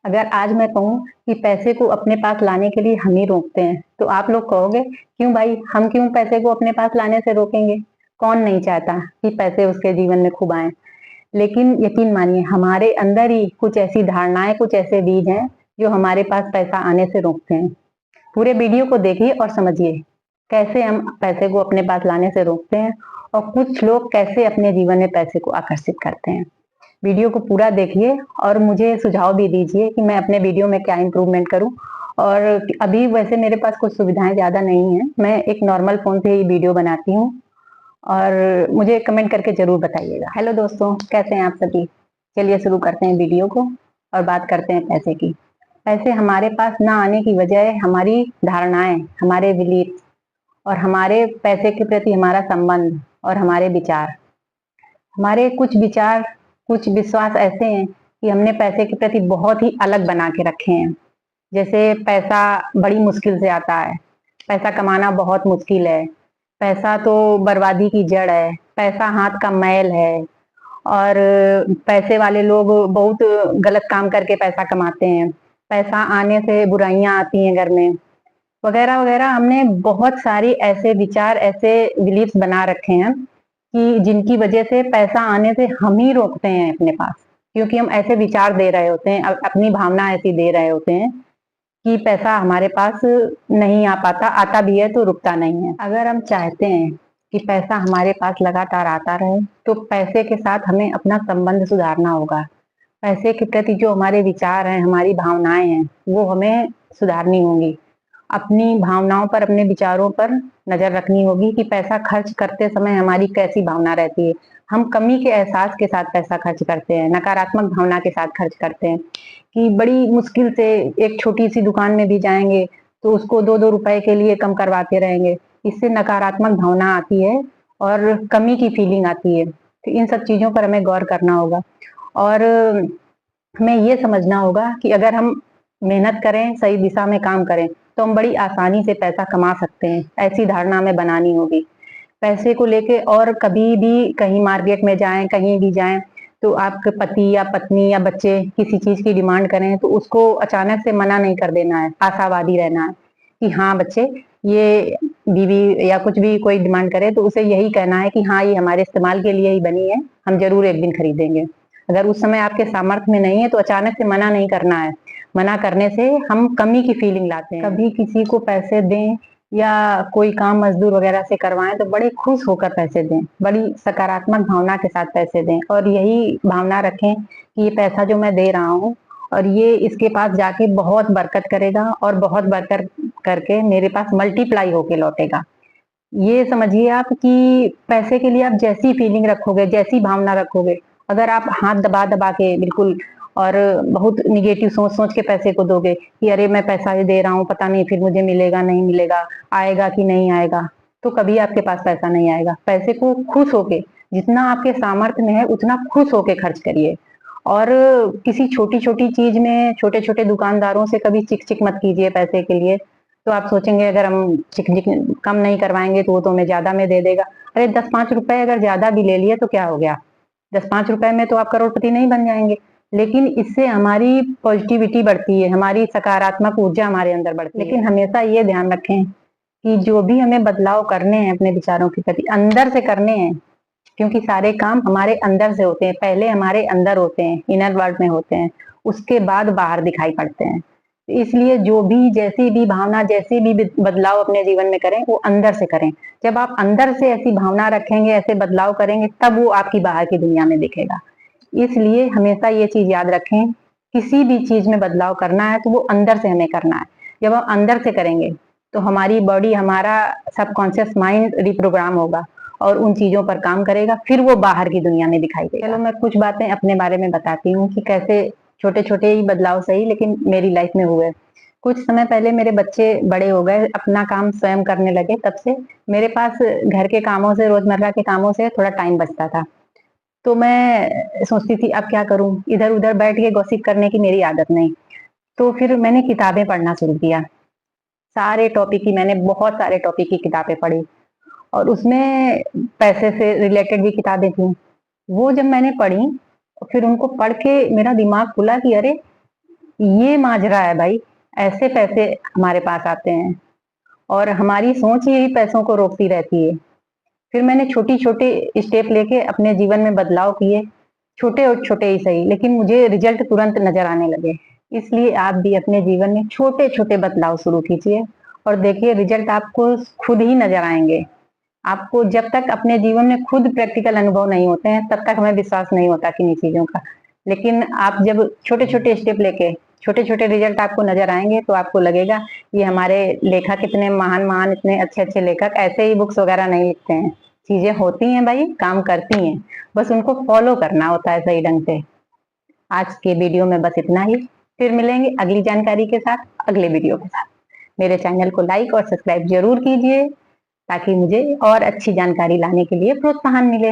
अगर आज मैं कहूँ कि पैसे को अपने पास लाने के लिए हम ही रोकते हैं, तो आप लोग कहोगे क्यों भाई, हम क्यों पैसे को अपने पास लाने से रोकेंगे? कौन नहीं चाहता कि पैसे उसके जीवन में खूब आए। लेकिन यकीन मानिए, हमारे अंदर ही कुछ ऐसी धारणाएं, कुछ ऐसे बीज हैं जो हमारे पास पैसा आने से रोकते हैं। पूरे वीडियो को देखिए और समझिए कैसे हम पैसे को अपने पास लाने से रोकते हैं और कुछ लोग कैसे अपने जीवन में पैसे को आकर्षित करते हैं। वीडियो को पूरा देखिए और मुझे सुझाव भी दीजिए कि मैं अपने वीडियो में क्या इम्प्रूवमेंट करूं। और अभी वैसे मेरे पास कुछ सुविधाएं ज़्यादा नहीं है, मैं एक नॉर्मल फ़ोन से ही वीडियो बनाती हूँ और मुझे कमेंट करके ज़रूर बताइएगा। हेलो दोस्तों, कैसे हैं आप सभी? चलिए शुरू करते हैं वीडियो को और बात करते हैं पैसे की। पैसे हमारे पास ना आने की वजह हमारी धारणाएं, हमारे बिलीफ और हमारे पैसे के प्रति हमारा संबंध और हमारे विचार। हमारे कुछ विचार, कुछ विश्वास ऐसे हैं कि हमने पैसे के प्रति बहुत ही अलग बना के रखे हैं। जैसे पैसा बड़ी मुश्किल से आता है, पैसा कमाना बहुत मुश्किल है, पैसा तो बर्बादी की जड़ है, पैसा हाथ का मैल है और पैसे वाले लोग बहुत गलत काम करके पैसा कमाते हैं, पैसा आने से बुराइयां आती हैं घर में, वगैरह वगैरह। हमने बहुत सारी ऐसे विचार, ऐसे बिलीफ्स बना रखे हैं कि जिनकी वजह से पैसा आने से हम ही रोकते हैं अपने पास, क्योंकि हम ऐसे विचार दे रहे होते हैं, अपनी भावना ऐसी दे रहे होते हैं कि पैसा हमारे पास नहीं आ पाता, आता भी है तो रुकता नहीं है। अगर हम चाहते हैं कि पैसा हमारे पास लगातार आता रहे, तो पैसे के साथ हमें अपना संबंध सुधारना होगा। पैसे के प्रति जो हमारे विचार हैं, हमारी भावनाएं हैं, वो हमें सुधारनी होंगी। अपनी भावनाओं पर, अपने विचारों पर नजर रखनी होगी कि पैसा खर्च करते समय हमारी कैसी भावना रहती है। हम कमी के एहसास के साथ पैसा खर्च करते हैं, नकारात्मक भावना के साथ खर्च करते हैं कि बड़ी मुश्किल से एक छोटी सी दुकान में भी जाएंगे तो उसको 2-2 रुपए के लिए कम करवाते रहेंगे। इससे नकारात्मक भावना आती है और कमी की फीलिंग आती है। तो इन सब चीजों पर हमें गौर करना होगा और हमें ये समझना होगा कि अगर हम मेहनत करें, सही दिशा में काम करें, तो हम बड़ी आसानी से पैसा कमा सकते हैं। ऐसी धारणा हमें बनानी होगी पैसे को लेके। और कभी भी कहीं मार्केट में जाएं, कहीं भी जाएं, तो आपके पति या पत्नी या बच्चे किसी चीज की डिमांड करें तो उसको अचानक से मना नहीं कर देना है, आशावादी रहना है कि हाँ बच्चे, ये बीवी या कुछ भी कोई डिमांड करे तो उसे यही कहना है कि हाँ ये हमारे इस्तेमाल के लिए ही बनी है, हम जरूर एक दिन खरीदेंगे। अगर उस समय आपके सामर्थ्य में नहीं है तो अचानक से मना नहीं करना है। मना करने से हम कमी की फीलिंग लाते हैं। कभी किसी को पैसे दें या कोई काम मजदूर वगैरह से करवाएं तो बड़े खुश होकर पैसे दें, बड़ी सकारात्मक भावना के साथ पैसे दें और यही भावना रखें कि ये पैसा जो मैं दे रहा हूँ और ये इसके पास जाके बहुत बरकत करेगा और बहुत बरकत करके मेरे पास मल्टीप्लाई होके लौटेगा। ये समझिए आप कि पैसे के लिए आप जैसी फीलिंग रखोगे, जैसी भावना रखोगे, अगर आप हाथ दबा दबा के बिल्कुल और बहुत निगेटिव सोच सोच के पैसे को दोगे कि अरे मैं पैसा ही दे रहा हूँ, पता नहीं फिर मुझे मिलेगा नहीं मिलेगा, आएगा कि नहीं आएगा, तो कभी आपके पास पैसा नहीं आएगा। पैसे को खुश होके, जितना आपके सामर्थ्य में है उतना खुश होके खर्च करिए। और किसी छोटी छोटी चीज में छोटे छोटे दुकानदारों से कभी चिक चिक मत कीजिए पैसे के लिए। तो आप सोचेंगे अगर हम चिक चिक कम नहीं करवाएंगे तो वो तो हमें ज्यादा में दे देगा। अरे 10-5 रुपए अगर ज्यादा भी ले लिए तो क्या हो गया? 10-5 रुपए में तो आप करोड़पति नहीं बन जाएंगे, लेकिन इससे हमारी पॉजिटिविटी बढ़ती है, हमारी सकारात्मक ऊर्जा हमारे अंदर बढ़ती है। लेकिन हमेशा ये ध्यान रखें कि जो भी हमें बदलाव करने हैं अपने विचारों के प्रति, अंदर से करने हैं, क्योंकि सारे काम हमारे अंदर से होते हैं। पहले हमारे अंदर होते हैं, इनर वर्ल्ड में होते हैं, उसके बाद बाहर दिखाई पड़ते हैं। इसलिए जो भी, जैसी भी भावना, जैसे भी बदलाव अपने जीवन में करें वो अंदर से करें। जब आप अंदर से ऐसी भावना रखेंगे, ऐसे बदलाव करेंगे, तब वो आपकी बाहर की दुनिया में दिखेगा। इसलिए हमेशा ये चीज याद रखें, किसी भी चीज में बदलाव करना है तो वो अंदर से हमें करना है। जब हम अंदर से करेंगे तो हमारी बॉडी, हमारा सबकॉन्शियस माइंड रिप्रोग्राम होगा और उन चीजों पर काम करेगा, फिर वो बाहर की दुनिया में दिखाई देगा। चलो मैं कुछ बातें अपने बारे में बताती हूँ कि कैसे छोटे छोटे ही बदलाव सही, लेकिन मेरी लाइफ में हुए। कुछ समय पहले मेरे बच्चे बड़े हो गए, अपना काम स्वयं करने लगे, तब से मेरे पास घर के कामों से, रोजमर्रा के कामों से थोड़ा टाइम बचता था। तो मैं सोचती थी अब क्या करूं, इधर उधर बैठ के गॉसिप करने की मेरी आदत नहीं। तो फिर मैंने किताबें पढ़ना शुरू किया। सारे टॉपिक की, मैंने बहुत सारे टॉपिक की किताबें पढ़ी और उसमें पैसे से रिलेटेड भी किताबें थी। वो जब मैंने पढ़ी, फिर उनको पढ़ के मेरा दिमाग खुला कि अरे ये माजरा है भाई। ऐसे पैसे हमारे पास आते हैं और हमारी सोच ही पैसों को रोकती रहती है। फिर मैंने छोटी छोटे स्टेप लेके अपने जीवन में बदलाव किए, छोटे और छोटे ही सही, लेकिन मुझे रिजल्ट तुरंत नजर आने लगे। इसलिए आप भी अपने जीवन में छोटे छोटे बदलाव शुरू कीजिए और देखिए रिजल्ट आपको खुद ही नजर आएंगे। आपको जब तक अपने जीवन में खुद प्रैक्टिकल अनुभव नहीं होते हैं तब तक हमें विश्वास नहीं होता किन्हीं चीजों का। लेकिन आप जब छोटे छोटे स्टेप लेके छोटे छोटे रिजल्ट आपको नजर आएंगे तो आपको लगेगा ये हमारे लेखक इतने महान महान इतने अच्छे अच्छे लेखक ऐसे ही बुक्स वगैरह नहीं लिखते हैं। चीजें होती हैं भाई, काम करती हैं, बस उनको फॉलो करना होता है सही ढंग से। आज के वीडियो में बस इतना ही। फिर मिलेंगे अगली जानकारी के साथ, अगले वीडियो के साथ। मेरे चैनल को लाइक और सब्सक्राइब जरूर कीजिए ताकि मुझे और अच्छी जानकारी लाने के लिए प्रोत्साहन मिले।